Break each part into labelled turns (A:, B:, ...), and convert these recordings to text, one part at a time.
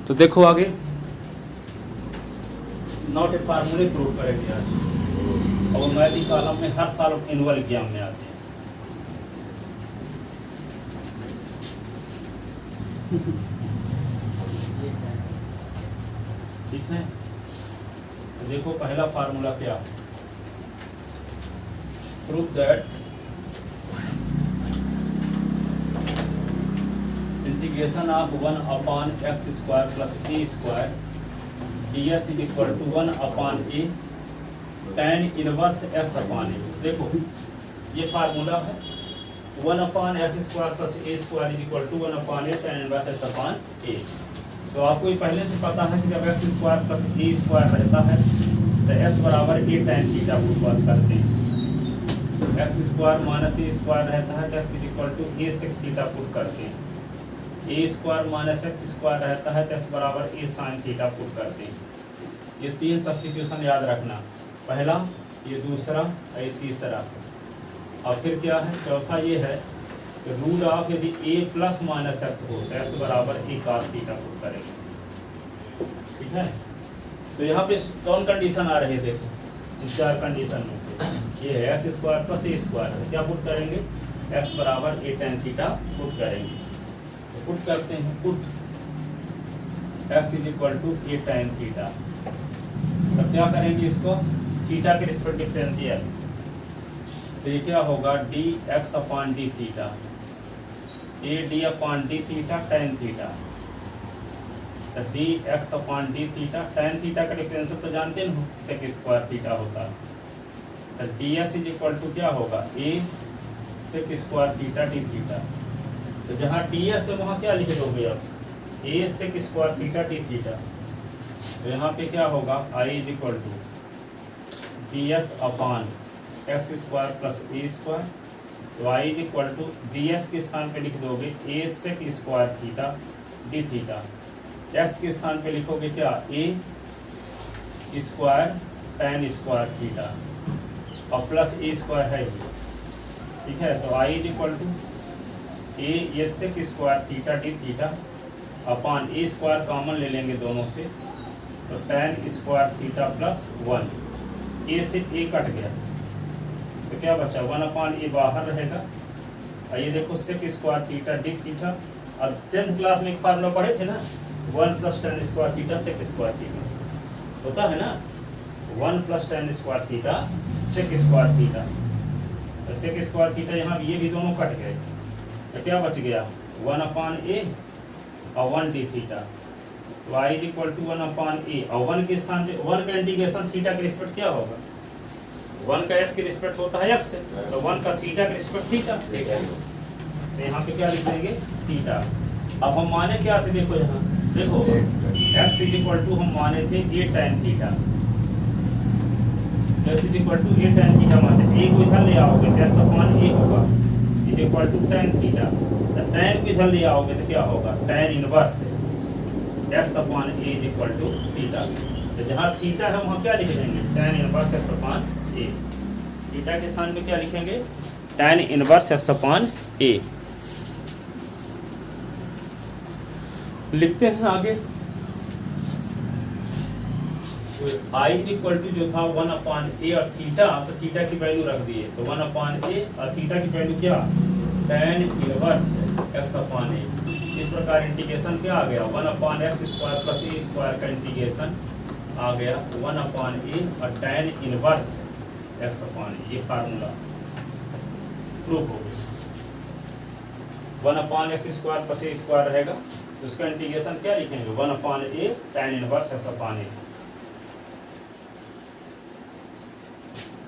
A: तो देखो आगे नॉट ए फार्मूले प्रूव करेंगे आज, और मैथी कॉलम में हर साल एनुअल एग्जाम में आते हैं। ठीक है, तो देखो पहला फार्मूला क्या है, prove that integration of 1/x² plus a² ds is equal to 1/a tan inverse x/a। देखो ये फार्मूला है 1/s² plus a² is equal to 1/a tan inverse x/a। तो आपको ये पहले से पता है कि जब x² प्लस a² रहता है तो s बराबर a tan थीटा को बात करते हैं, x² माइनस a² रहता है तो s is equal to a sec theta put करते हैं, a² माइनस x² रहता है तो s बराबर a sin थीटा पुट करते हैं। ये तीन सब्स्टिट्यूशन याद रखना, पहला, ये दूसरा, ये तीसरा। और फिर क्या है, चौथा ये है कि रूट ऑफ यदि a प्लस माइनस एक्स हो तो s बराबर a cos थीटा पुट करेंगे। ठीक है, तो यहाँ पे कौन कंडीशन आ रही है, देखो इन चार कंडीशन में से ये है s² प्लस a², क्या पुट करेंगे, s बराबर a tan थीटा पुट करेंगे। तो पुट करते हैं, put s is equal to a tan theta. तो क्या करेंगे, इसको थीटा के रिस्पेक्ट डिफरेंशियल, तो ये क्या होगा dx/d theta, a d/d theta tan theta, तो dx/d थीटा tan थीटा का डिफरेंशियल तो जानते हो sec² थीटा होता है, तो ds इज इक्वल टू क्या होगा a sec² theta d theta. तो जहाँ ds है वहाँ क्या लिख दोगे आप, a sec² theta d theta. तो यहाँ पे क्या होगा i is equal to ds/x² plus a², तो i is equal to ds के स्थान पे लिख दोगे a sec² theta d theta, x के स्थान पे लिखोगे क्या a² tan² थीटा और प्लस a² है ही। ठीक है, तो i is equal to a sec² theta d theta upon a² common ले लेंगे दोनों से, तो tan² थीटा प्लस 1, a से a कट गया तो क्या बचा 1/a बाहर रहेगा। और ये देखो sec² थीटा d थीटा, और 10th क्लास में एक फार्मूला पढ़े थे ना 1 plus tan² theta sec² theta होता है ना, 1 plus tan² theta sec² theta. तो sec² थीटा यहाँ ये भी दोनों कट गए तो क्या बच गया 1/a और 1d थीटा। तो y is equal to 1/a और 1 के स्थान पे 1 का इंटीग्रेशन थीटा के रिस्पेक्ट क्या होगा, 1 का s के रिस्पेक्ट होता है x से, तो 1 का थीटा के रिस्पेक्ट थीटा। ठीक है, तो यहाँ पे क्या लिख देंगे थीटा। अब हम माने क्या थे, देखो यहाँ देखो x इज इक्वल टू हम माने थे a tan theta, x is equal to a tan theta माने, a को इधर ले आओगे तो s/a होगा is equal to tan theta, तो tan को इधर ले आओगे तो क्या होगा tan inverse s/a is equal to theta. तो जहाँ थीटा है वहाँ क्या लिख देंगे tan इनवर्स s/a, थीटा के स्थान पे क्या लिखेंगे tan इनवर्स s/a। लिखते हैं आगे, i इज इक्वल टू जो था 1/a और थीटा, तो थीटा की वैल्यू रख दिए, तो 1/a और थीटा की वैल्यू क्या tan इनवर्स s/a। इस प्रकार इंटीग्रेशन क्या आ गया 1/s² प्लस a² का इंटीग्रेशन आ गया 1/a और tan इनवर्स s/a। ये फार्मूला प्रूफ हो गया, 1/s² प्लस a² रहेगा तो उसका इंटीग्रेशन क्या लिखेंगे 1/a tan inverse s/a।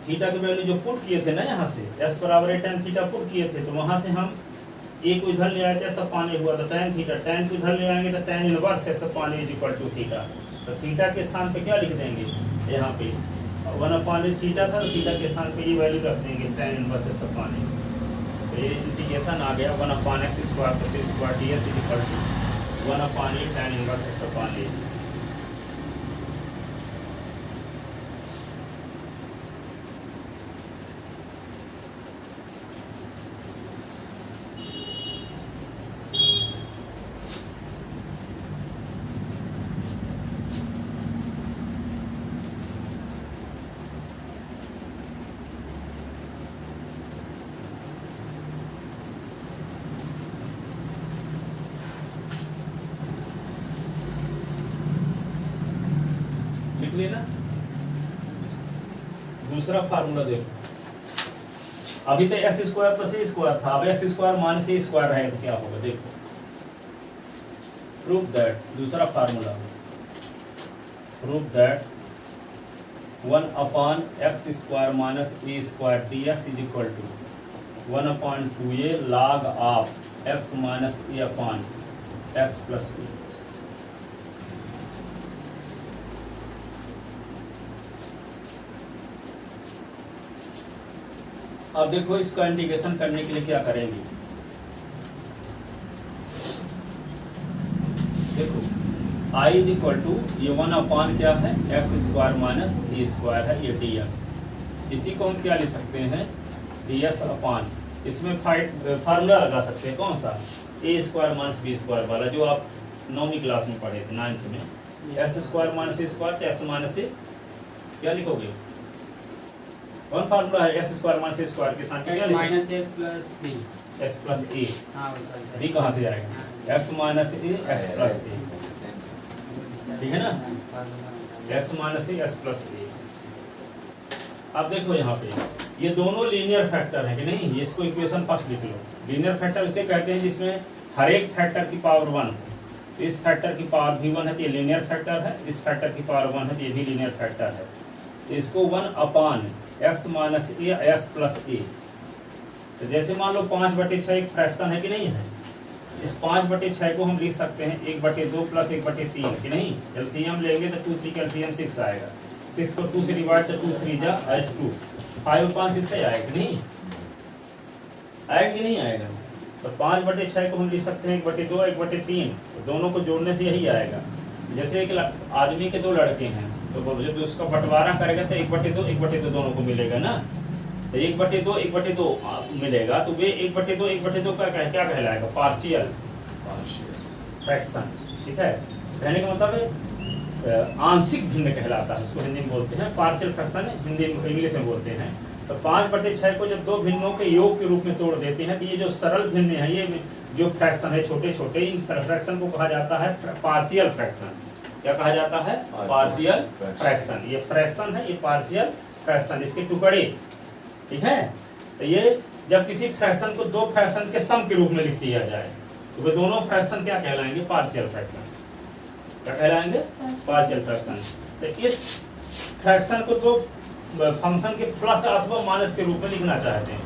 A: Theta की वैल्यू जो पुट किए थे ना यहाँ से s बराबर tan थीटा पुट किए थे, तो वहाँ से हम a को इधर ले आए थे s/a हुआ तो tan थीटा, tan को इधर ले आएंगे तो tan inverse s/a is equal to theta. तो थीटा के स्थान पे क्या लिख देंगे यहाँ पे 1/a थीटा था, तो थीटा के स्थान पे ये वैल्यू रख देंगे tan इनवर्स s/a। तो ये इंटीग्रेशन आ गया 1/x² plus a² ds is equal to 1/a tan inverse s/a। लिए ना। दूसरा फार्मूला देखो, अभी तो एस स्क्वायर प्लस ए स्क्वायर था, अब S square minus A square है तो क्या होगा देखो। प्रूव दैट, दूसरा formula, prove that 1 upon X square minus A square D S is equal to 1 upon 2a log of X minus A upon X plus A. अब देखो इसका integration करने के लिए क्या करेंगे, देखो i इज इक्वल टू ये 1 अपॉन क्या है X square minus A square है, ये डी एक्स। इसी को हम क्या लिख सकते हैं डी एस अपॉन, इसमें फार्मूला लगा सकते हैं कौन सा, ए स्क्वायर माइनस बी स्क्वायर वाला जो आप 9वीं क्लास में पढ़े थे 9th में। X square minus A square, X minus A क्या लिखोगे, कौन फार्मूला है X square minus A square के साथ क्या लिखेंगे,
B: minus X plus B,
A: X plus A,
B: हाँ वही
A: बी कहाँ से आएगा, X minus A X plus A, ठीक है ना, X minus A X plus A. अब देखो यहाँ पे ये दोनों लीनियर फैक्टर है कि नहीं, इसको इक्वेशन फर्स्ट लिख लो। लीनियर फैक्टर उसे कहते हैं जिसमें हर एक फैक्टर की पावर 1, इस फैक्टर की पावर भी 1 है तो ये लीनियर फैक्टर है, इस फैक्टर की पावर 1 है तो ये भी लीनियर फैक्टर है। तो इसको 1 upon x minus A X plus A, तो जैसे मान लो 5/6 एक फ्रैक्शन है कि नहीं है, इस 5/6 को हम लिख सकते हैं 1/2 प्लस 1/3 कि नहीं, एलसीएम लेंगे तो 2 3 का एलसीएम 6 आएगा, 6 को 2 से डिवाइड तो 2 3 जा 2, 5/6 से आएगा कि नहीं, आएगा कि नहीं आएगा। तो 5/6 को हम लिख सकते हैं 1/2 1/3, तो दोनों को जोड़ने से यही आएगा। जैसे एक आदमी के 2 लड़के हैं तो जब उसका बंटवारा करेगा तो 1/2 1/2 दोनों को मिलेगा ना, तो 1/2 1/2 मिलेगा, तो वे 1/2 1/2 का क्या कहलाएगा, पार्शियल फ्रैक्शन, ठीक है। कहने का मतलब है आंशिक भिन्न कहलाता है, इसको हिंदी में बोलते हैं पार्शियल फ्रैक्शन, हिंदी इंग्लिश में बोलते हैं। तो 5/6 को जब 2 भिन्नों के योग के रूप में तोड़ देते हैं तो ये जो सरल भिन्न है, ये जो फ्रैक्शन है छोटे छोटे, इन फ्रैक्शन को कहा जाता है पार्शियल फ्रैक्शन। क्या कहा जाता है, पार्शियल फ्रैक्शन। ये फ्रैक्शन है, ये पार्शियल फ्रैक्शन, इसके टुकड़े, ठीक है। तो ये जब किसी फ्रैक्शन को 2 फ्रैक्शन के सम के रूप में लिख दिया जाए तो वे दोनों फ्रैक्शन क्या कहलाएंगे, पार्शियल फ्रैक्शन। क्या कहलाएंगे, पार्शियल फ्रैक्शन। तो इस फ्रैक्शन को 2 फंक्शन के प्लस अथवा माइनस के रूप में लिखना चाहते हैं,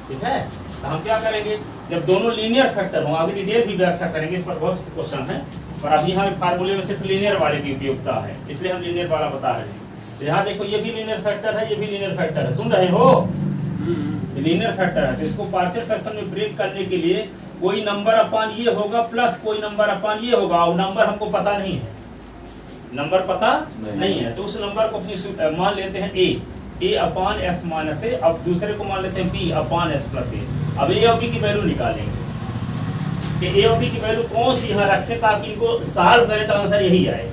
A: ठीक है। तो हम क्या करेंगे, जब दोनों लीनियर फैक्टर हों, अभी डिटेल भी व्याख्या करेंगे, इस पर बहुत से क्वेश्चन है, और अभी यहाँ फार्मूले में सिर्फ लीनियर वाले की उपयोगिता है, इसलिए हम लीनियर वाला बता रहे हैं। यहाँ देखो ये भी लीनियर फैक्टर है, ये भी लीनियर फैक्टर है, सुन रहे हो, लीनियर फैक्टर है। तो इसको पार्शियल फ्रैक्शन में ब्रेक करने के लिए कोई नंबर अपॉन ये होगा प्लस कोई नंबर अपॉन ये होगा, और नंबर हमको पता नहीं है, नंबर पता नहीं है, तो उस नंबर को अपनी मान लेते हैं ए अपॉन एस माइनस ए, अब दूसरे को मान लेते हैं B upon S plus A. अब ए और बी की वैल्यू निकालेंगे कि ए और बी की वैल्यू कौन सी यहाँ रखें ताकि इनको सॉल्व करें तो आंसर यही आए,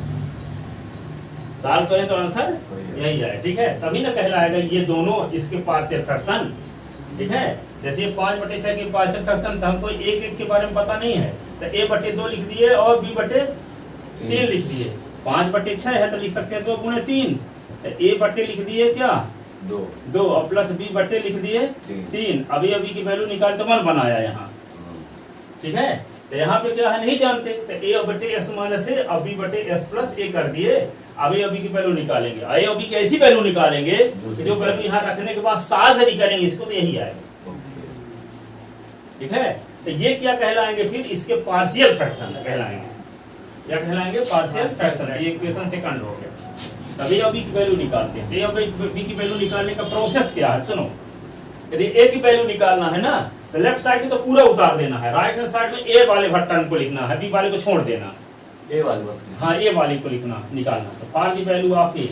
A: सॉल्व करें तो आंसर यही आए, ठीक है। तभी ना कहलाएगा ये दोनों इसके पार्शियल फ्रैक्शन, ठीक है। जैसे 5/6 की पार्शियल फ्रैक्शन, तो हमको एक एक के बारे में पता नहीं है, तो a/2 लिख दिए और b/3 लिख दिए। 5/6 है तो लिख सकते हैं 2 × 3, तो a/, लिख दिए क्या 2 और प्लस b/, लिख दिए 3। अभी अभी की वैल्यू निकाल तो 1 बनाया यहाँ, ठीक है। तो यहाँ पे क्या है नहीं जानते, तो a/s माइनस ए और b/s प्लस ए कर दिए। अभी अभी की वैल्यू निकालेंगे, ए और बी की ऐसी वैल्यू निकालेंगे जो वैल्यू यहाँ रखने के बाद सॉल्व यदि करेंगे इसको तो यही आएगा, ठीक है। तो ये क्या कहलाएंगे, फिर इसके पार्शियल फ्रैक्शन कहलाएंगे। क्या कहलाएंगे, पार्शियल फ्रैक्शन। ये इक्वेशन सेकंड हो गया। तभी अभी की वैल्यू निकालते हैं। ए और बी की वैल्यू निकालने का प्रोसेस क्या है, सुनो। यदि ए की वैल्यू निकालना है ना, तो लेफ्ट साइड की तो पूरा उतार देना है, राइट हैंड साइड में ए वाले टर्म को लिखना है, बी वाले को छोड़ देना,
C: ए वाली बस,
A: हाँ ए वाली को लिखना निकालना। तो for the value of A,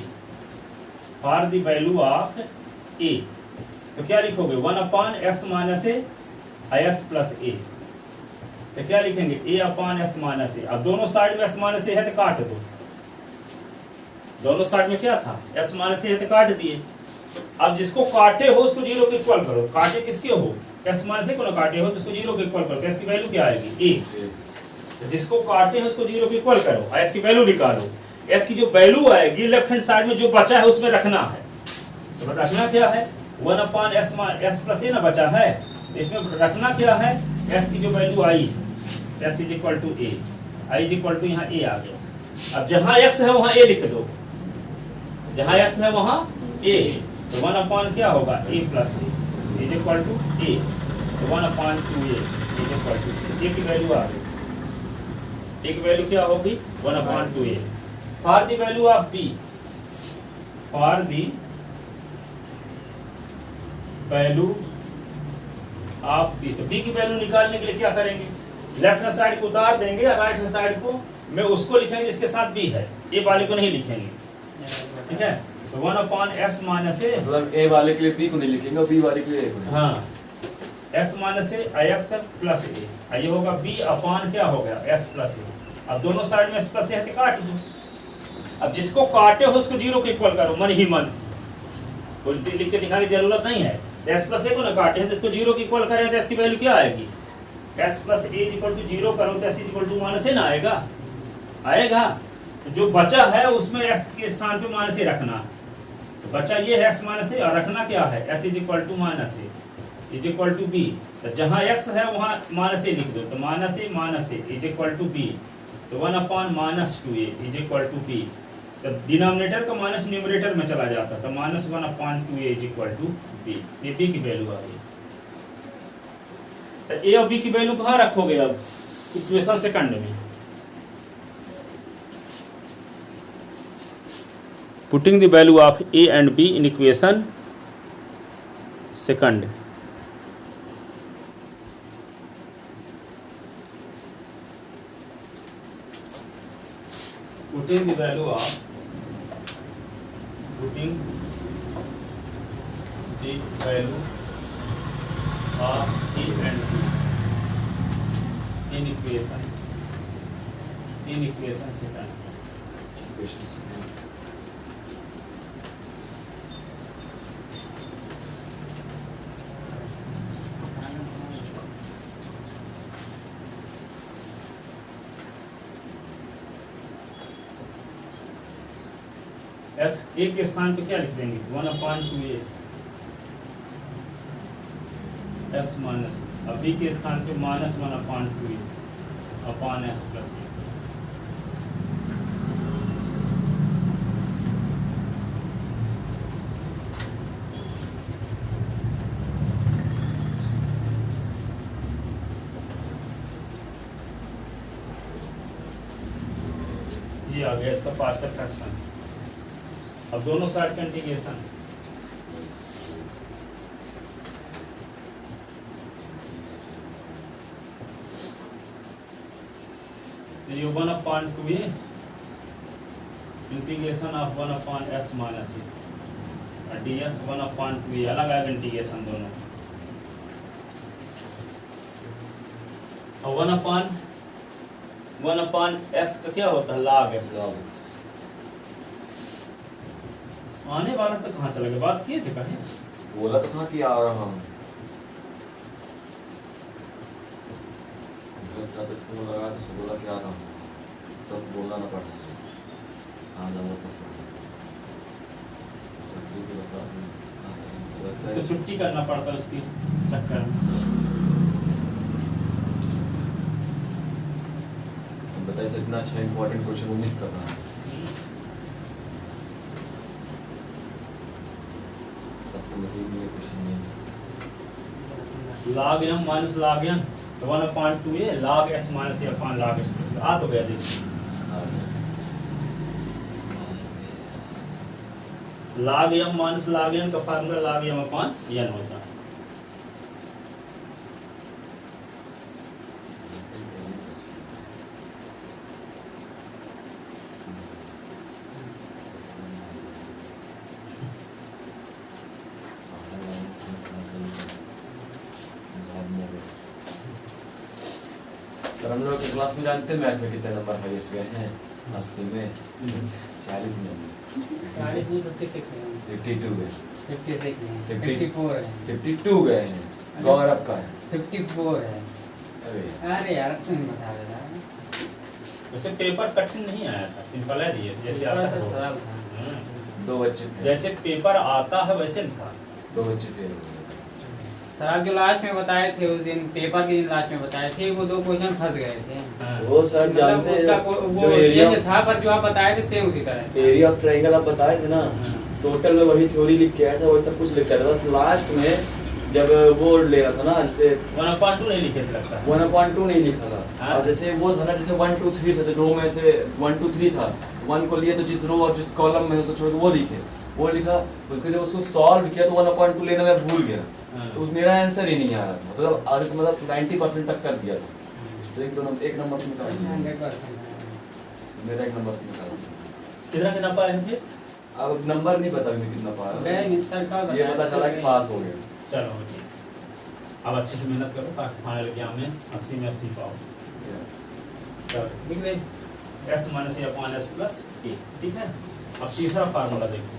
A: for the value of A, तो क्या लिखोगे 1 upon S minus A S plus A. तो क्या लिखेंगे A upon S minus A. अब दोनों साइड में एस माइनस ए है तो काट दो, दोनों साइड में क्या था एस माइनस ए है तो काट दिए। अब जिसको काटे हो उसको 0 के इक्वल करो, काटे किसके हो एस माइनस ए को ना काटे हो तो उसको 0 के इक्वल करो, तो एस की वैल्यू क्या आएगी ए। जिसको काटे हो उसको 0 के इक्वल करो, एस की वैल्यू निकालो। एस की जो वैल्यू आएगी लेफ्ट हैंड साइड में जो बचा है उसमें रखना है। तो रखना क्या है 1/s प्लस ए ना बचा है, इसमें रखना क्या है एस की जो वैल्यू आई S is equal to A, I is equal to यहाँ ए आ गया। अब जहाँ एक्स है वहाँ ए लिख दो, जहाँ एक्स है वहाँ ए, तो 1 क्या होगा A plus A is equal to A, तो 1/2a इज इक्वल टू ए की वैल्यू आ गई। एक वैल्यू क्या होगी 1/2a। For the value of b, for the value of b, तो b की वैल्यू निकालने के लिए क्या करेंगे लेफ्ट हैंड साइड को उतार देंगे और राइट हैंड साइड को में उसको लिखेंगे जिसके साथ b है, ए वाले को नहीं लिखेंगे, ठीक है। तो 1/s माइनस ए,
B: मतलब ए वाले के लिए b को नहीं लिखेंगे और b वाले के लिए a को नहीं।
A: हाँ s माइनस ए x प्लस ए, ये होगा b अपान क्या हो गया s प्लस ए। अब दोनों साइड में s प्लस ए है तो काट दो। अब जिसको काटे हो उसको जीरो के इक्वल करो मन ही मन, कोई लिख के दिखाने की जरूरत नहीं है। तो s प्लस ए को ना काटे हैं तो इसको जीरो के इक्वल करें तो s की वैल्यू क्या आएगी s plus A is equal to zero करो तो s is equal to minus A ना आएगा, आएगा। तो जो बचा है उसमें s के स्थान पे माइनस ए रखना, तो बचा ये है s माइनस ए और रखना क्या है s is equal to minus A is equal to B. तो जहाँ x है वहाँ माइनस ए लिख दो, तो minus A is equal to B, तो 1/-2a is equal to B. तो डिनोमिनेटर का माइनस न्यूमरेटर में चला जाता, तो -1/2a is equal to b. ये बी की वैल्यू आ गई। तो ए और बी की वैल्यू कहाँ रखोगे अब इक्वेशन सेकंड में, putting the value of A and be in equation second. putting the value of putting the value of a and b in equation second। S A के स्थान पे क्या लिख देंगे 1/2a एस माइनस, अब B के स्थान पे -1/2a अपॉन एस प्लस ए। ये आ गया इसका पार्शियल फ्रैक्शन। अब दोनों साइड का इंटीग्रेशन, ये 1/2a integration of 1/s minus ए और ds 1/2a, अलग अलग इंटीग्रेशन दोनों। और 1/x का क्या होता है log x। आने वाला तो कहाँ चला गया, बात किए थे कहीं,
B: बोला तो था कि आ रहा हूँ, सब फोन लगा तो बोला कि आ रहा हूँ, सब बोलना ना पड़ता आ जाओ
A: तो छुट्टी करना पड़ता है उसकी चक्कर में।
B: बताइए इतना अच्छा इंपॉर्टेंट क्वेश्चन वो मिस कर रहा है।
A: log m minus log n, तो 1/2a log s minus a upon log s plus आ तो गया देखिए। log m minus log n का formula log m upon n होता है।
B: सर हम लोग क्लास में जानते हैं मैथ में कितने नंबर हाईएस्ट गए हैं 80 में 40 में
C: 40 नहीं 56 है
B: 52 गए
C: 56 नहीं 54 है
B: 52 गए हैं गौरव का है
C: 54 है।
B: अरे
C: अरे यार तुम बता दे यार
A: उससे पेपर कठिन नहीं आया था, सिंपल है ये जैसे
C: थोड़ा
A: आता
C: सा
A: है वो।
C: सरल था।
A: हम्म।
B: 2 बच्चे थे,
A: जैसे पेपर आता है वैसे नहीं था।
B: 2 बच्चे फेल हो गए।
C: सर आप जो लास्ट में बताए थे उस दिन पेपर के दिन लास्ट में बताए थे वो 2 क्वेश्चन फंस गए थे।
A: हाँ।
D: वो सर
C: मतलब
D: जानते
C: उसका
D: हैं
C: वो
D: जो एरिया
C: चेंज था पर जो आप बताए थे सेम उसी तरह था।
D: एरिया ऑफ ट्रायंगल आप बताए थे ना,
A: हाँ।
D: टोटल में वही थ्योरी लिख के आया था, वही सब कुछ लिख के आया था, बस लास्ट में जब वो ले रहा था ना, जैसे
A: 1/2 नहीं लिखे थे लगता है।
D: 1/2 नहीं लिखा था।
A: हाँ।
D: और जैसे वो था ना, जैसे 1 2 3 था, रो में से 1 2 3 था, 1 को लिए तो जिस रो और जिस कॉलम में है उसको छोड़ के वो लिखे, वो लिखा। उसके जब उसको सॉल्व किया तो 1/2 लेना मैं भूल गया,
A: हाँ।
D: तो मेरा आंसर ही नहीं आ रहा था, मतलब आज मतलब 90% तक कर दिया था। तो एक नंबर से निकाल दिया।
C: 100%।
D: मेरा 1 नंबर से निकाल दिया।
A: कितना कितना पाए हैं फिर?
D: अब नंबर नहीं पता मैं कितना पा रहा
C: गए
D: हूँ,
C: नहीं सर का
D: ये पता चला कि पास हो गया।
A: चलो ठीक। अब अच्छे से मेहनत करो ताकि फाइनल एग्जाम में 80 में 80 पाओ। चलो लिख ले s - a/s + a, ठीक है। अब तीसरा फार्मूला देखो।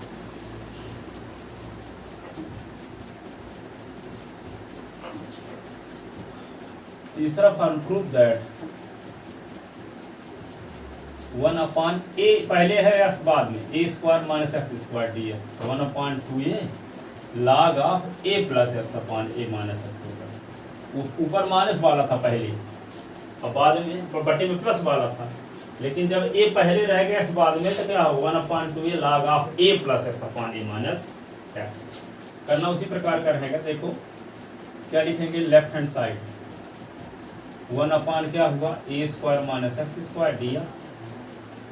A: तीसरा फार्मूला प्रूव दैट 1/a पहले है s बाद में a² - x² ds 1/2a log of a + x/a - x होगा। ऊपर माइनस वाला था पहले, अब बाद में बटे में प्लस वाला था, लेकिन जब a पहले रह गया s बाद में तो क्या होगा 1/2a log of a + x/a - x। करना उसी प्रकार का रहेगा। देखो क्या लिखेंगे, लेफ्ट हैंड साइड 1/ क्या हुआ a² - x² ds।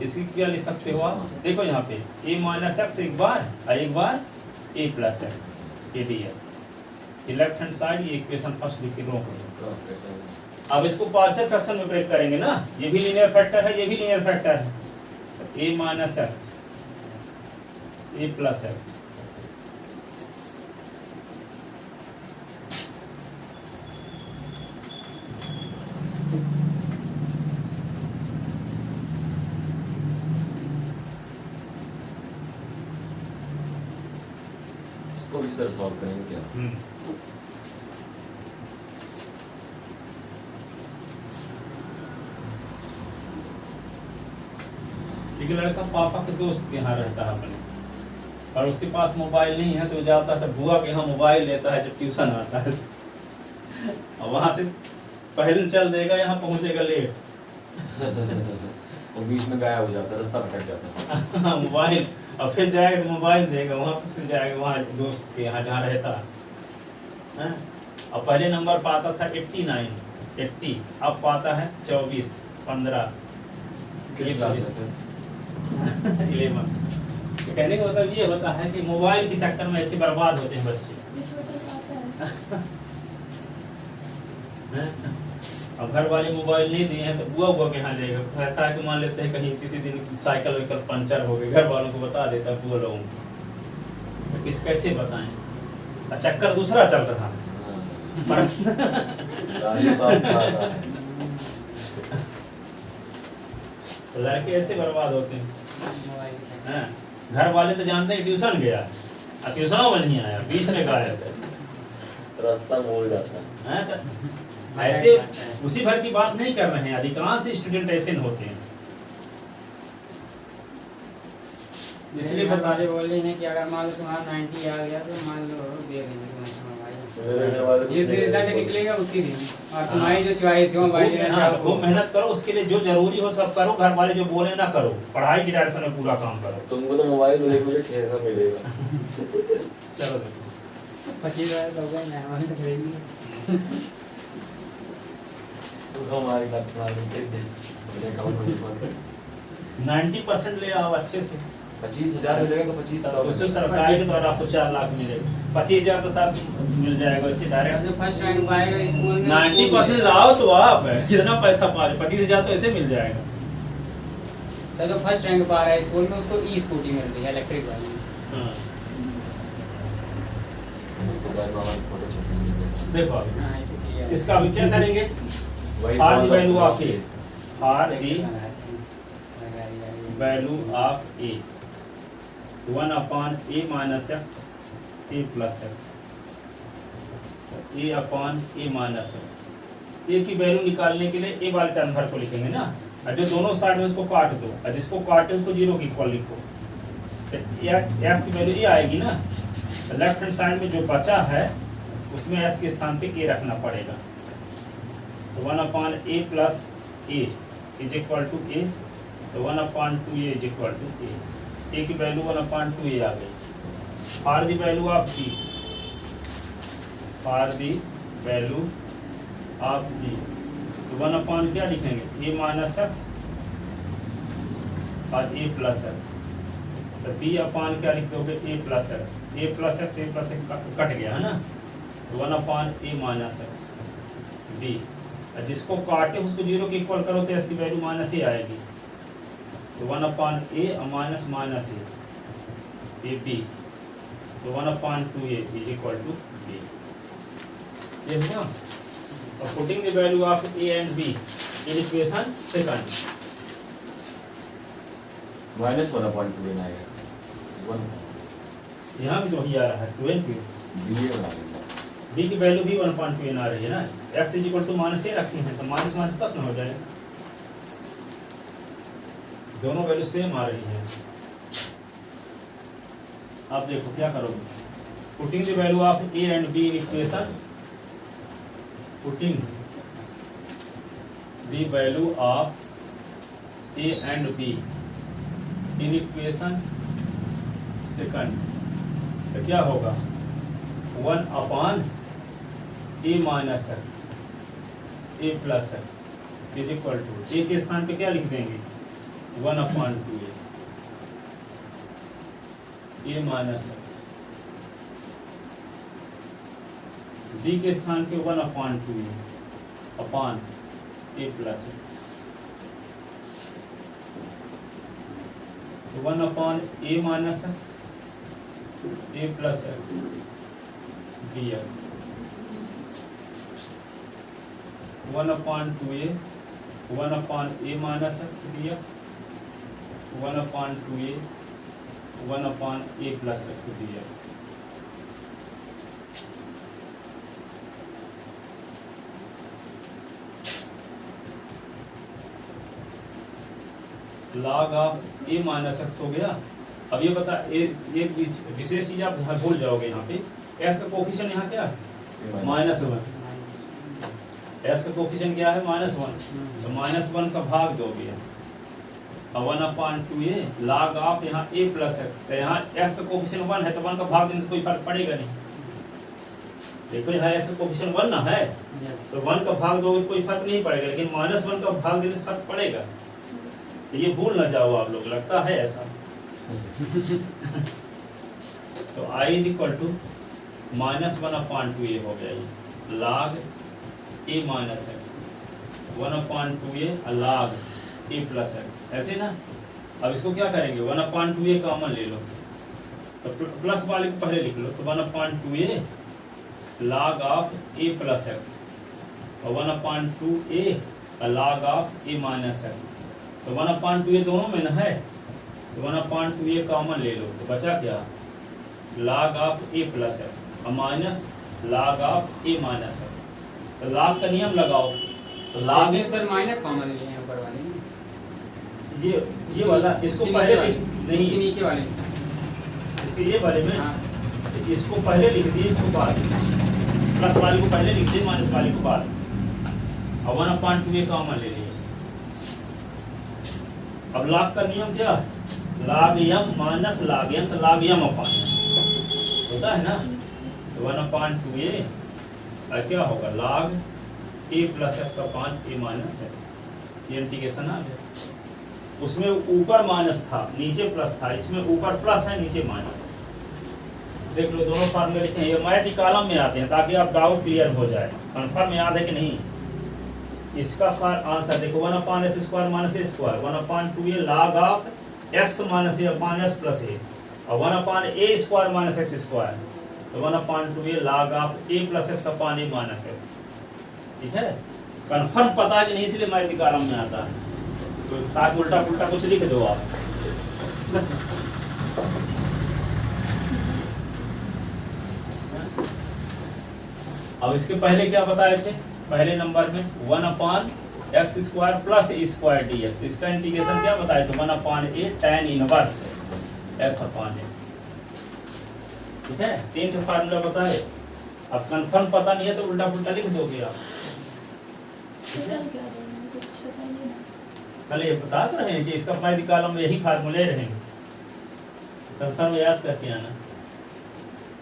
A: इसकी क्या लिख सकते हो आप, देखो यहाँ पे a - x एक बार और एक बार a + x a ds। ये लेफ्ट हैंड साइड ये इक्वेशन फर्स्ट लिख के रोक दो। अब इसको पार्शियल फ्रैक्शन में ब्रेक करेंगे ना, ये भी लीनियर फैक्टर है, ये भी लीनियर फैक्टर है। तो a - x a + x
B: इसको इसी तरह सॉल्व करेंगे क्या?
A: एक लड़का पापा के दोस्त के यहाँ रहता है अपने, और उसके पास मोबाइल नहीं है तो जाता है तो बुआ के यहाँ मोबाइल लेता है जब ट्यूशन आता है और वहाँ से पहले चल देगा, यहाँ पहुँचेगा लेट।
B: वो बीच में गायब हो जाता है, रास्ता भटक जाता है।
A: मोबाइल और फिर जाएगा तो मोबाइल देगा, वहाँ पे फिर जाएगा वहाँ दोस्त के यहाँ जहाँ रहता है। और पहले नंबर पाता था 89 80, अब पाता है 24 15
B: किस क्लास में से?
A: 11। तो कहने का मतलब ये होता है कि मोबाइल के चक्कर में ऐसे बर्बाद होते हैं बच्चे। हैं? अब घर वाले मोबाइल नहीं दिए हैं तो बुआ के यहाँ लेगा, कहता है कि मान लेते हैं कहीं किसी दिन साइकिल वाइकल पंचर हो गई, घर वालों को बता देता है बुआ लोगों को, तो किस कैसे बताएं। और चक्कर दूसरा चल रहा है।
B: गाली तो आप खा रहा है।
A: तो लड़के ऐसे बर्बाद होते हैं।
C: मोबाइल के साथ।
A: हैं? घर वाले तो जानते हैं ट्यूशन गया और ट्यूशनों में नहीं आया, बीच में गायब है।
D: रास्ता मोड़ जाता है।
A: हैं? तो ऐसे उसी भर की बात नहीं कर रहे हैं, अधिकांश स्टूडेंट ऐसे होते हैं। इसलिए
C: घर
A: बता
C: वाले बोल रहे हैं कि अगर मान लो तुम्हारा 90 आ गया तो मान लो दे देंगे
D: मेरे घर वाले
C: तुम्हें मोबाइल। जिस दिन
D: कुछ नहीं
C: रिजल्ट
D: कहते।
C: निकलेगा उसी दिन, और तुम्हारी जो चॉइस जो मोबाइल लेना
A: हाँ,
C: चाहो
A: खूब मेहनत करो, उसके लिए जो जरूरी हो सब करो, घर वाले जो बोले ना करो, पढ़ाई की डायरेक्शन में पूरा काम करो।
D: तुमको तो मोबाइल मिले मुझे ठेका मिलेगा।
A: चलो देखो
C: 25,000 तो होगा ना, वहीं से खरीदेंगे।
D: तो हमारी लक्ष्मण दे दे अपने अकाउंट में जमा कर।
A: 90% ले आओ अच्छे से,
B: 25,000 मिलेगा तो 2500
A: उससे सरकार के द्वारा आपको 4 लाख मिलेगा। 25,000 तो साथ मिल जाएगा वैसे
C: और
A: डायरेक्ट।
C: जो फर्स्ट रैंक पाएगा स्कूल में
A: 90% लाओ तो आप कितना पैसा पा रहे, 25,000 तो ऐसे मिल जाएगा।
C: सर जो फर्स्ट रैंक पा रहा है स्कूल में उसको ई स्कूटी मिल रही है इलेक्ट्रिक वाली।
A: हाँ,
B: मोबाइल में हमारी फोटो छपी।
A: देखो अभी
C: हाँ, ये तो ठीक है।
A: इसका अभी क्या करेंगे,
B: वही
A: फार द
B: फॉलो
A: वैल्यू
B: करते
A: ऑफ ए,
B: हैं।
A: फार द
C: लगाई
A: value of A 1/a - x a + x a/a - x। ए की वैल्यू निकालने के लिए ए वाले टर्म भर को लिखेंगे ना, और जो दोनों साइड में उसको काट दो, और जिसको काटे उसको 0 के इक्वल लिखो, तो एस की वैल्यू ये आएगी ना। तो लेफ्ट हैंड साइड में जो बचा है उसमें एस के स्थान पे ए रखना पड़ेगा। तो 1/a plus A is equal to A, तो 1/2a इज इक्वल टू ए की वैल्यू 1/2a आ गई। For the value of b, for the value of b, तो 1 क्या लिखेंगे, a माइनस एक्स और a प्लस एक्स। तो b अपान क्या लिख दोगे, a plus x, a plus x cut गया है ना, तो 1/a माइनस एक्स b। और जिसको काटे उसको 0 के इक्वल करो तो इसकी वैल्यू माइनस a आएगी, तो 1/a और माइनस माइनस a b, तो 1/2a is equal to b। ये हुआ। So putting the value of a and b in equation second,
B: minus 1/2 ना आएगा, 1
A: यहाँ भी तो ही आ रहा है 2n p,
B: बी ए बना देंगे।
A: b की वैल्यू भी 1/2n आ रही है ना, s is equal to minus a रखनी है, तो माइनस माइनस प्लस ना हो जाए, दोनों वैल्यू सेम आ रही है। अब देखो क्या करोगे, putting the value of a and b in equation, putting the value of a and b in equation second, तो क्या होगा, 1/a minus x a plus x is equal to, a के स्थान पे क्या लिख देंगे, 1/2a a minus x, b के स्थान पे 1/2a upon a plus x, तो 1/a minus x a plus x dx, 1/2a 1/a minus x dx, 1/2a 1/a plus x dx। log of a minus x हो गया। अब ये बता, एक विशेष चीज आप यहाँ भूल जाओगे, यहाँ पे s का कोफिशिएंट यहाँ क्या है, -1। s का कोफिशिएंट क्या है, -1, तो -1 का भाग दोगे, अब 1/2a log ऑफ यहाँ a प्लस एक्स, तो यहाँ s का कोफिशिएंट 1 है, तो 1 का भाग देने से कोई फर्क पड़ेगा नहीं। देखो यहाँ s का कोफिशिएंट 1 ना है, तो 1 का भाग दोगे कोई फर्क नहीं पड़ेगा, लेकिन -1 का भाग देने से फर्क पड़ेगा। ये भूल ना जाओ आप लोग, लगता है ऐसा। तो i is equal to -1/2a हो गया, ये log a minus x 1/2a log a plus x, ऐसे ना। अब इसको क्या करेंगे, 1/2a कॉमन ले लो, तो प्लस वाले को पहले लिख लो, तो 1/2a log of a plus X और 1/2a log of a minus X, तो 1/2a दोनों में ना है, तो 1/2a कॉमन ले लो, तो बचा क्या, log of a plus X और minus log of a minus X. तो log का नियम लगाओ, तो log
C: सर माइनस कॉमन लिए हैं ऊपर वाले में,
A: ये वाला, इसको पहले नहीं,
C: इसके नीचे वाले,
A: इसके ये वाले में,
C: हाँ,
A: इसको पहले लिख दिए, इसको बाद, प्लस वाले को पहले लिख दिए, माइनस वाले को बाद, और 1/2a कॉमन ले लिए। अब log का नियम क्या है, log m minus log m, तो log m अपान होता है ना, तो 1/2a और क्या होगा, log a plus x upon a minus x, ये इंटीग्रेशन आ गया। उसमें ऊपर माइनस था, नीचे प्लस था, इसमें ऊपर प्लस है, नीचे माइनस। देख लो दोनों फार्मूले लिखे हैं, ये मैथ की कॉलम में आते हैं ताकि आप डाउट क्लियर हो जाए, कन्फर्म याद है कि नहीं। इसका आंसर देखो, 1/s² minus a², 1/2a log of x minus a upon s plus a, और 1/a² माइनस x², तो 1/2a log of a plus x upon a minus x। ठीक है, कन्फर्म पता है कि नहीं, इसलिए मैथ की कॉलम में आता है, तो ताकि उल्टा पुल्टा कुछ लिख दो आप। अब इसके पहले क्या बताए थे, पहले नंबर में 1/2a एक्स स्क्वायर प्लस ए स्क्वायर डी एस। इसका इंटीग्रेशन क्या बताए थे? 1/a tan inverse S upon A. ठीक है, 3 ठो फार्मूला बताए। अब कंफर्म पता नहीं है तो उल्टा पुल्टा लिख दोगे आप। ठीक है, कल ये बता तो रहे हैं कि इसका पहले कॉलम में यही फार्मूले रहेंगे, कंफर्म याद करके आना।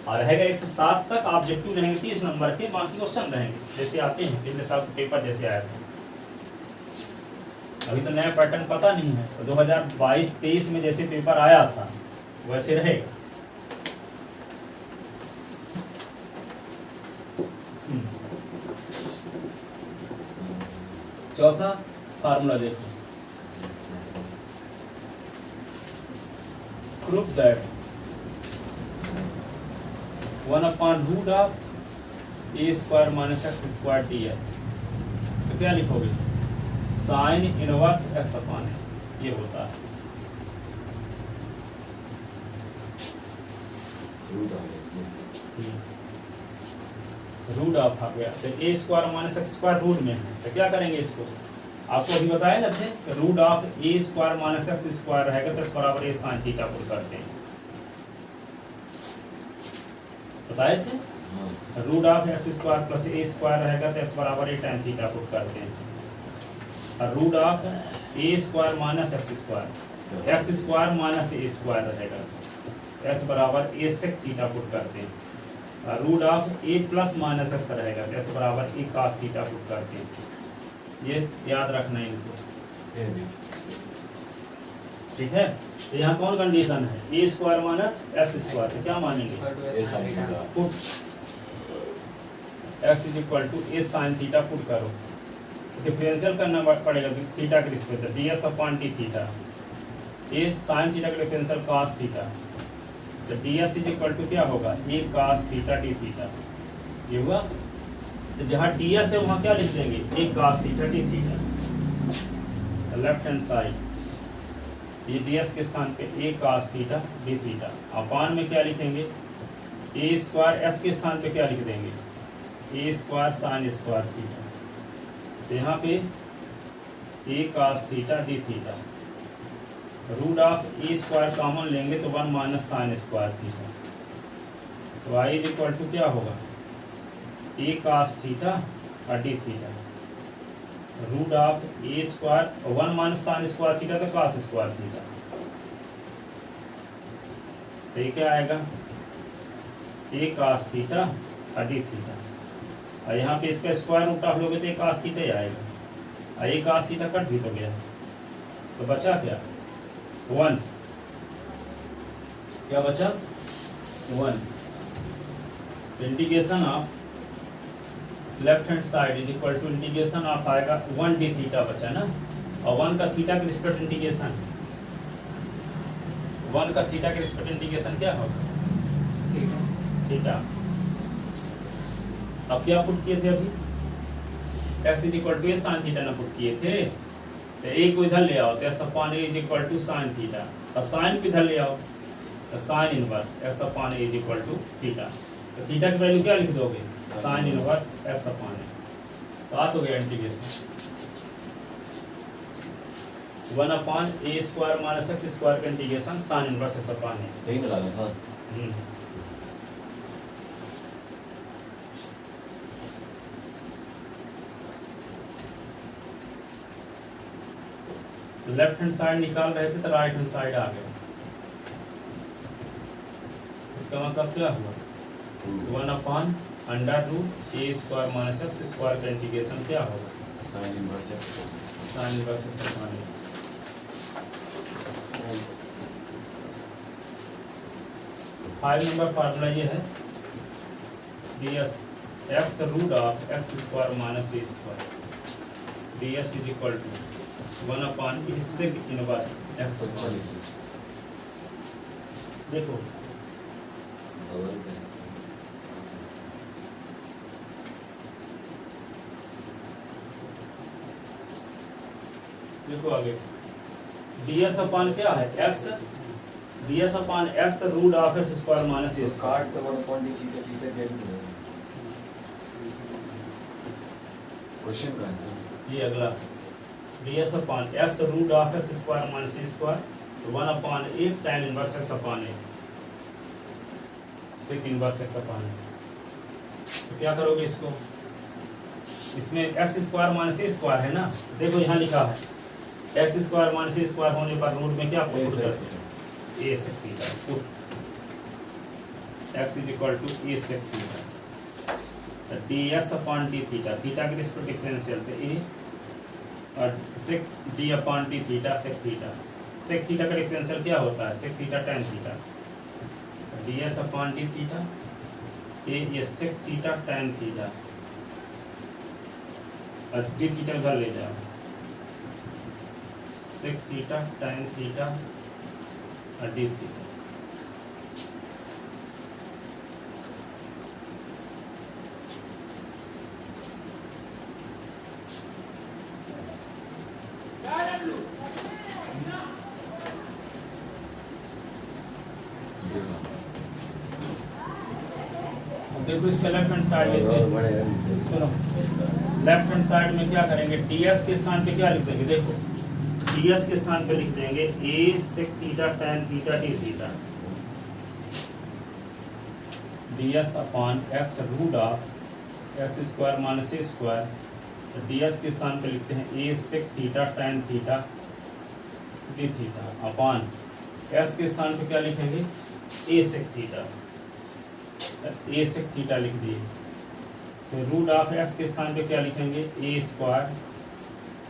A: और रहेगा 1 से 7 तक ऑब्जेक्टिव रहेंगे 30 नंबर के, बाकी क्वेश्चन रहेंगे जैसे आते हैं पिछले साल के पेपर जैसे आया था। अभी तो नया पैटर्न पता नहीं है, तो 2022-23 में जैसे पेपर आया था वैसे रहेगा। चौथा फार्मूला देखो, proof that 1/√a² - x² ds। तो क्या लिखोगे? साइन इनवर्स एक्स अपॉन ए, ये होता है। रूट ऑफ आ गया, तो a² - x² रूट में है, तो क्या करेंगे इसको? आपको अभी बताया ना थे कि रूट ऑफ a² - x² रहेगा तो बराबर a sin थीटा पुट करते हैं, बताए थे। Root of x² plus a² रहेगा तो बराबर a tan थीटा पुट करते हैं। और root of a² - x² x² रहेगा, s बराबर a sec थीटा पुट करते हैं। Root of a plus minus x रहेगा तो s बराबर a cos थीटा पुट करते हैं। ये याद रखना है इनको, ठीक है। तो यहाँ कौन कंडीशन है? a² - x², तो क्या मानेंगे? Put x = a sin theta put करो, डिफरेंशियल करना पड़ेगा थीटा के रिस्पेक्ट में, ds upon d theta. a sin theta का डिफरेंशियल cos थीटा, तो ds = क्या होगा? a cos theta d theta. ये हुआ, तो जहाँ ds है वहाँ क्या लिख देंगे? a cos theta d theta. Left hand side ये ds के स्थान पे a cos theta d theta. Upon में क्या लिखेंगे? a² s के स्थान पे क्या लिख देंगे? a² sin square theta. तो यहाँ पे a cos theta d theta. Root of a² common लेंगे तो 1 - sin स्क्वायर थीटा। तो y = क्या होगा? a cos थीटा और d theta. Root of a² 1 - sin square theta तो cos स्क्वायर थीटा। तो ये क्या आएगा? a cos थीटा और d थीटा। और यहाँ पे इसका स्क्वायर रूट ऑफ लोगे तो a cos थीटा ही आएगा, और a cos थीटा कट भी तो गया, तो बचा क्या? 1। क्या बचा? 1। Integration of left hand side = integration of आएगा 1d थीटा बचा ना, और 1 का थीटा के रिस्पेक्ट इंटीग्रेशन, 1 का थीटा के रिस्पेक्ट इंटीग्रेशन क्या होगा? थीटा। अब क्या पुट किए थे? अभी x = a sin थीटा ना पुट किए थे, तो a को इधर ले आओ तो s upon a = sin theta, और sin को इधर ले आओ तो sin inverse s upon a = theta. तो थीटा की वैल्यू क्या लिख दोगे? sin inverse s upon a। तो आ तो गया इंटीग्रेशन 1/a² - x² का integration sin inverse s upon a।
B: यही ना लगा था।
A: लेफ्ट हैंड साइड निकाल रहे थे तो राइट हैंड साइड आ गया। इसका मतलब क्या हुआ? 1/√a² - x² का इंटीग्रेशन क्या होगा?
B: sin inverse x।
A: sin inverse x upon a। 5 number formula ये है, ds x root of x² - a², ds = 1/a sec inverse x upon a। देखो देखो आगे ds अपॉन क्या है? x, ds upon x root of x² - a²।
D: काट तो 1/d theta theta क्या लिखना है?
B: क्वेश्चन का आंसर
A: ये अगला ds upon x root of x square minus a square, तो 1 upon a tan inverse x upon a, sec inverse x upon a। तो क्या करोगे इसको, इसमें x square minus a square है ना, देखो यहाँ लिखा है x square minus a square होने पर रूट में क्या पुट करते, a sec theta put x is equal to a sec theta, ds upon d theta, theta के रिस्पेक्ट डिफरेंशियल पे a और sec d upon d theta sec theta, sec theta का differential क्या होता है, sec theta tan theta, ds upon d theta a ये sec theta tan theta और d theta उधर ले जाओ, सेक थीटा tan थीटा और d थीटा। देखो इसका लेफ्ट हैंड साइड में सुनो, लेफ्ट हैंड साइड में क्या करेंगे, ds के स्थान पे क्या लिख देंगे, देखो ds के स्थान पे लिख देंगे a sec theta tan theta d theta, ds upon x root of x square minus a square, तो ds के स्थान पे लिखते हैं a sec theta tan theta d theta upon s के स्थान पे क्या लिखेंगे a sec theta, a sec theta लिख दिए, तो रूट ऑफ s के स्थान पे क्या लिखेंगे a square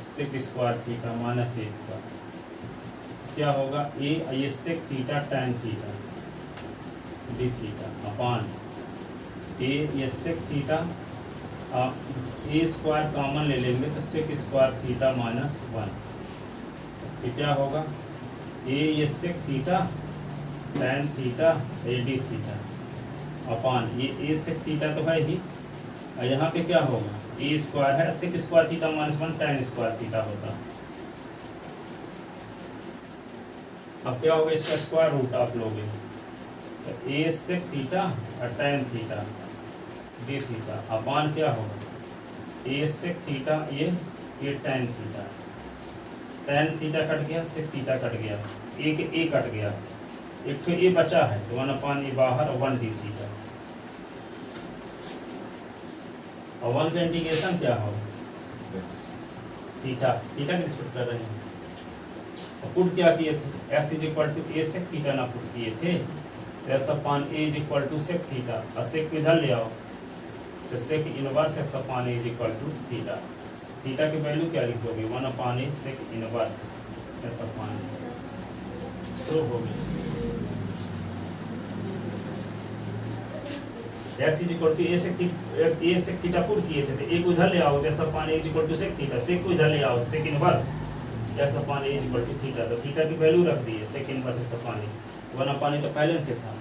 A: sec square theta minus a square, क्या होगा a ये sec theta tan theta d theta upon a ये sec theta a square common ले लेंगे तो सेक स्क्वायर थीटा माइनस 1, तो क्या होगा a ये sec theta tan theta a d theta upon ये a सेक थीटा तो है ही, और यहाँ पे क्या होगा a स्क्वायर है sec square theta minus 1 tan square theta होता, अब क्या होगा इसका स्क्वायर रूट आप लोगे, तो a सेक थीटा और tan theta d theta upon क्या होगा a सेक थीटा ये tan theta, tan theta cut गया सेक थीटा कट गया, a कट गया, एक तो a बचा है तो 1 अपॉन a बाहर और 1 d थीटा, और 1 का इंटीग्रेशन क्या होगा थीटा, थीटा की रिस्पेक्ट कर रहे हैं, और पुट क्या किए थे s is equal to a sec theta ना पुट किए थे, तो s upon a is equal to sec theta, और सेक इधर ले आओ तो sec inverse x upon a is equal to theta, theta की वैल्यू क्या लिख दोगे 1 upon a sec inverse s upon a, तो हो गई x is equal to a sec theta put किए थे, तो a को इधर ले आओ तो s upon a is equal to sec theta, sec को इधर ले आओ sec inverse s upon a is equal to theta, तो थीटा की वैल्यू रख दी है sec inverse s upon a, 1 upon a तो पहले से था,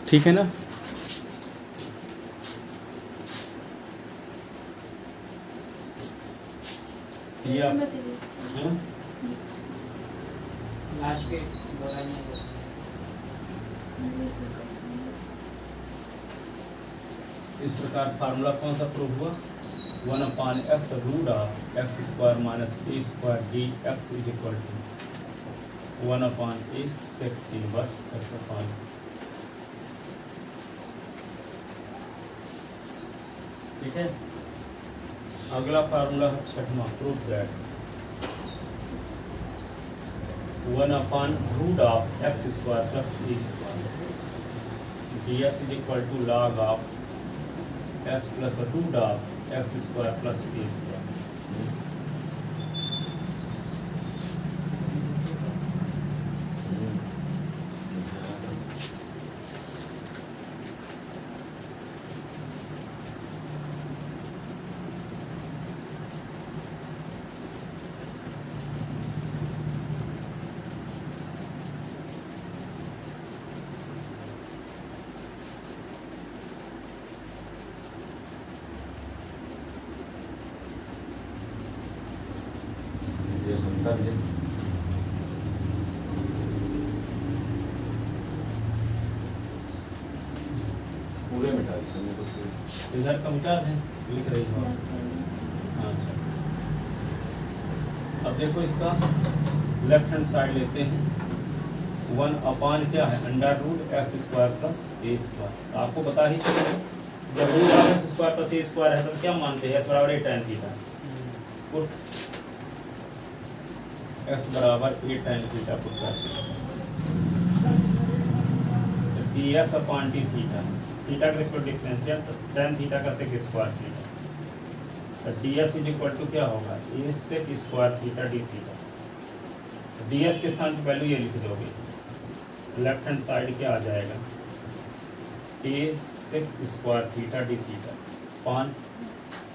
A: ठीक है ना। ये आप
C: लास्ट पे दोहराइए,
A: इस प्रकार फार्मूला कौन सा प्रूव हुआ, 1 upon x root of x square minus a square d x is equal to 1 upon a sec inverse x upon, ठीक है। अगला फार्मूला है छठवां, proof that 1 upon root of x square plus a square ds is equal to log of s plus root of x square plus a square,
D: दीजिए। पूरे मिटा दीजिए मेरे को पूरे।
A: इधर का मिटा दें, लिख रही हो
E: Yes, sir.
A: हाँ, अच्छा। अब देखो इसका लेफ्ट हैंड साइड लेते हैं, 1 अपान क्या है, under root X square plus ए स्क्वायर। आपको पता ही चले जब root of x square plus A square है तो क्या मानते हैं, एस बराबर A tan theta. Put X बराबर ए tan थीटा पुट करते हैं, D S upon D theta, theta का इसको डिफरेंशियल तो tan थीटा का सेक स्क्वायर थीटा, तो D S is equal to क्या होगा, A sec square theta D theta. D S के स्थान पर वैल्यू ये लिख दोगे, लेफ्ट हैंड साइड क्या आ जाएगा, A sec square theta D theta upon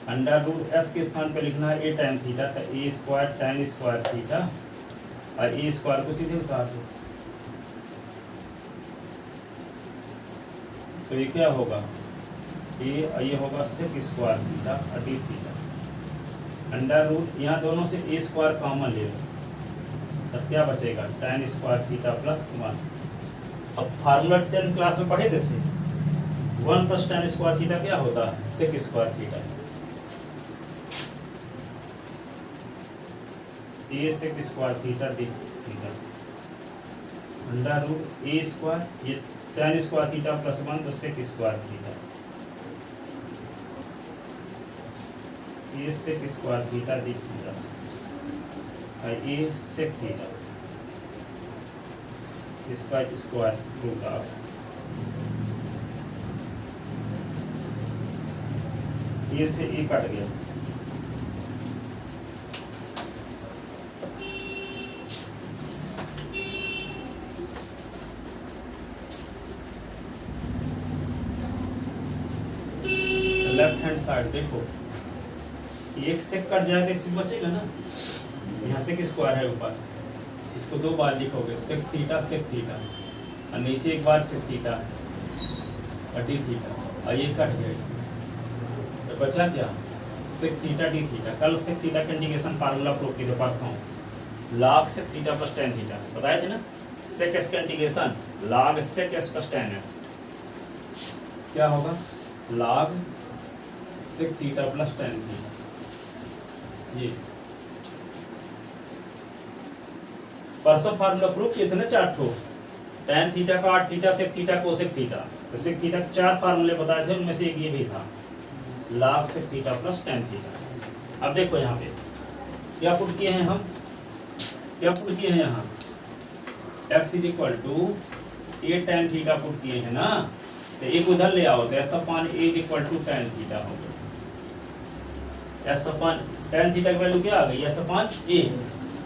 A: under root S के स्थान पे लिखना है ए tan थीटा, तो A square tan square theta और ए स्क्वायर को सीधे उतार दो, तो ये क्या होगा, ये होगा सेक स्क्वायर थीटा और डी थीटा अंडर रूट, यहाँ दोनों से ए स्क्वायर कॉमन ले लो, तब क्या बचेगा, tan स्क्वायर थीटा प्लस 1। अब फार्मूला 10th क्लास में पढ़े थे 1 प्लस tan स्क्वायर थीटा क्या होता है, sec square theta, A sec square theta D theta under root A square, ये tan स्क्वायर थीटा प्लस 1 तो sec square theta, A sec square theta D theta और A sec theta इसका square root of, A से A cut गया, left hand side देखो, एक सेक cut जाएगा, एक सेक बचेगा ना, यहाँ सेक स्क्वायर है ऊपर, इसको 2 बार लिखोगे, सेक थीटा और नीचे एक बार सेक थीटा और डी थीटा, और ये कट गया इससे, तो बचा क्या, सेक थीटा डी थीटा। कल सेक थीटा का इंटीग्रेशन फार्मूला प्रूव किए थे परसों, log sec theta plus tan theta बताए थे ना, सेक एस का integration log sec s plus tan s क्या होगा, log sec theta plus tan theta. ये परसों फार्मूला प्रूव किए थे ना 4 ठो, tan थीटा का 8 theta, sec theta cosec theta, तो सेक थीटा के 4 फार्मूले बताए थे, उनमें से एक ये भी था, log sec theta plus tan theta. अब देखो यहाँ पे क्या पुट किए हैं हम, क्या पुट किए हैं यहाँ, x is equal to a tan theta put किए हैं ना, तो एक उधर ले आओ, तो s upon a is equal to tan theta हो गया, s अपान tan थीटा की वैल्यू क्या आ गई, s अपान ए,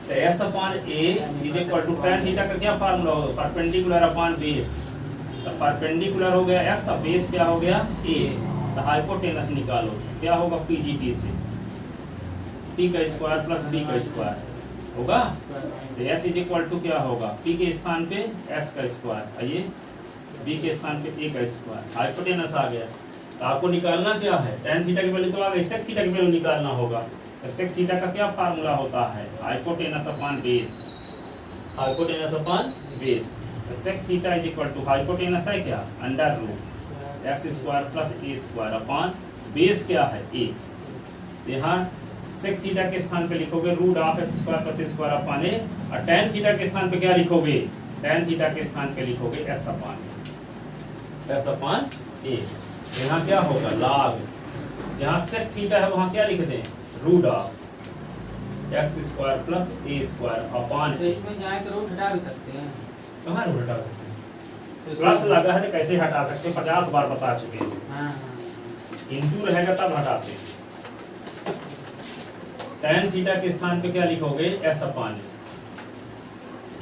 A: तो s upon a is equal to tan theta का क्या फार्मूला होगा, परपेंडिकुलर अपान बेस, तो परपेंडिकुलर हो गया x, अब बेस क्या हो गया a, तो हाइपोटेनस निकालो, क्या होगा PGT से, p का स्क्वायर प्लस b का स्क्वायर होगा, तो s इज इक्वल टू क्या होगा, p के स्थान पे s का स्क्वायर, और ये b के स्थान पे a का स्क्वायर, हाइपोटेनस आ गया। तो आपको निकालना क्या है, tan थीटा की वैल्यू तो आ गई, सेक थीटा की वैल्यू निकालना होगा, तो सेक थीटा का क्या फार्मूला होता है, hypotenuse upon base, hypotenuse upon base, तो sec theta is equal to hypotenuse है क्या, under root X square plus ए स्क्वायर अपॉन बेस क्या है ए, यहाँ सेक थीटा के स्थान पे लिखोगे root of x square plus A square upon A, और tan थीटा के स्थान पे क्या लिखोगे, tan थीटा के स्थान पे लिखोगे s अपॉन ए, यहाँ क्या होगा log, जहाँ सेक थीटा है वहाँ क्या लिख दें, root of x square plus A square upon,
C: तो इसमें चाहे तो रूट हटा भी सकते हैं,
A: कहाँ रूट हटा सकते हैं,
C: तो इसमें-
A: प्लस लगा है तो कैसे हटा सकते हैं, 50 बार बता चुके हैं,
C: हाँ हाँ,
A: इंटू रहेगा तब हटाते हैं। tan थीटा के स्थान पे क्या लिखोगे, s अपॉन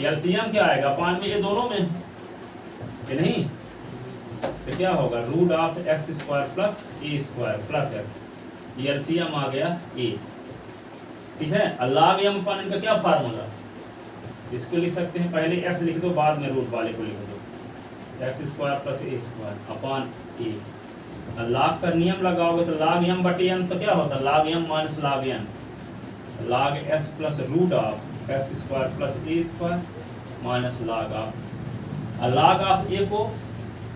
A: ए, एलसीएम क्या आएगा, अपॉन में ये दोनों में कि नहीं, तो क्या होगा root of x square plus A square plus x, ये एलसीएम आ गया ए, ठीक है। log m अपॉन इनका क्या फार्मूला, इसको लिख सकते हैं, पहले s लिख दो, बाद में रूट वाले को लिख दो, एक्स स्क्वायर प्लस ए स्क्वायर अपॉन ए, log का नियम लगाओगे तो log m बटे n तो क्या होता है, log m minus log n, log s plus root of x square plus A square minus log of, और लॉग ऑफ ए को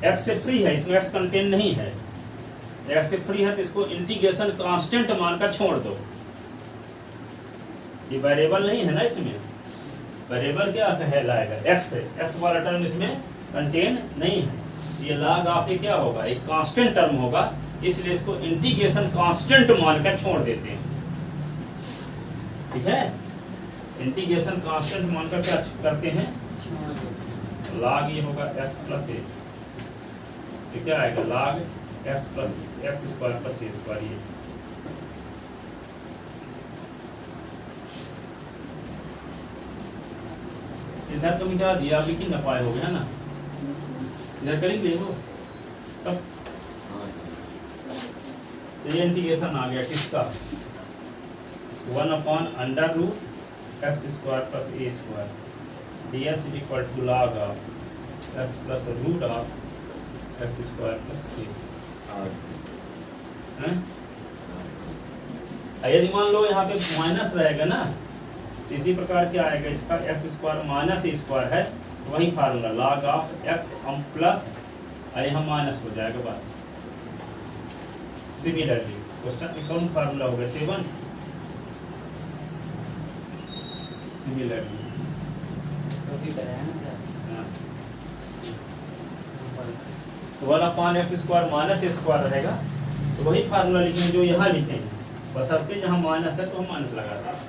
A: एक्स से फ्री है, इसमें एक्स कंटेंट नहीं है, एक्स से फ्री है तो इसको इंटीग्रेशन कांस्टेंट मानकर छोड़ दो। ये वेरिएबल नहीं है ना, इसमें वेरिएबल क्या कहलाएगा, एक्स है, एक्स वाला टर्म इसमें कंटेन नहीं है, ये लॉग ऑफ ये क्या होगा, एक कांस्टेंट टर्म होगा, इसलिए इसको इंटीग्रेशन कांस्टेंट मानकर छोड़ देते हैं। ठीक है, इंटीग्रेशन कांस्टेंट मानकर क्या करते हैं, लॉग ये होगा एस प्लस ए, तो क्या आएगा log S plus X square plus ए स्क्वायर। ये इधर तो मिटा दिया, अभी कि नपाए हो गया ना, इधर करेंगे वो सब। तो ये इंटीग्रेशन आ गया किसका, 1/√x² plus A square ds is equal to log of s plus root of x square plus A square. यदि मान लो यहाँ पे माइनस रहेगा ना, तो इसी प्रकार क्या आएगा, इसका x square minus A square है, वही फार्मूला log ऑफ x हम प्लस यहाँ माइनस हो जाएगा बस। सिमिलरली क्वेश्चन में कौन फार्मूला होगा, 7 सिमिलरली
C: चौथी तरह है ना।
A: 1/x² माइनस ए स्क्वायर रहेगा, तो वही फार्मूला लिखेंगे जो यहाँ लिखेंगे, बस सबके जहाँ माइनस है तो हम माइनस लगा देंगे।